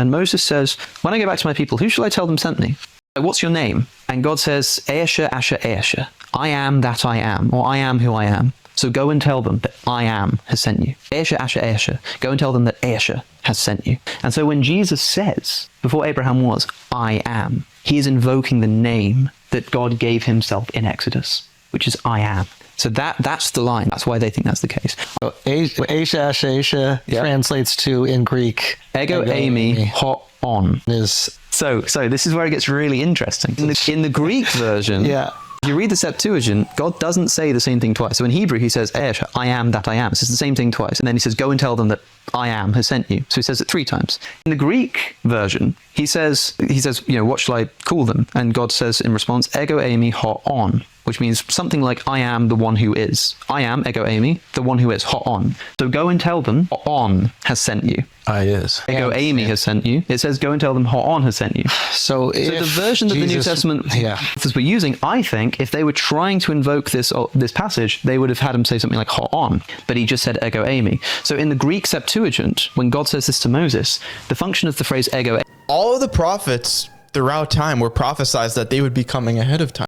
And Moses says, when I go back to my people, who shall I tell them sent me? What's your name? And God says, Eheh, Asher, Eheh. I am that I am, or I am who I am. So go and tell them that I am has sent you. Eheh, Asher, Eheh. Go and tell them that Eheh has sent you. And so when Jesus says, before Abraham was, I am, he is invoking the name that God gave himself in Exodus, which is I am. So that's the line. That's why they think that's the case. So Eheh translates to, in Greek, Ego eimi ho on. Is so this is where it gets really interesting. In the Greek version, yeah. If you read the Septuagint, God doesn't say the same thing twice. So in Hebrew, he says, Eheh, I am that I am. So it's the same thing twice. And then he says, go and tell them that I am has sent you. So he says it 3 times. In the Greek version, he says, what shall I call them? And God says in response, Ego eimi ho on, which means something like, I am the one who is. I am, ego eimi, the one who is, ho on. So go and tell them, ho on has sent you. I is. Ego eimi has sent you. It says, go and tell them, ho on has sent you. So the version that the New Testament authors were using, I think, if they were trying to invoke this passage, they would have had him say something like ho on, but he just said ego eimi. So in the Greek Septuagint, when God says this to Moses, the function of the phrase ego. All of the prophets throughout time were prophesied that they would be coming ahead of time.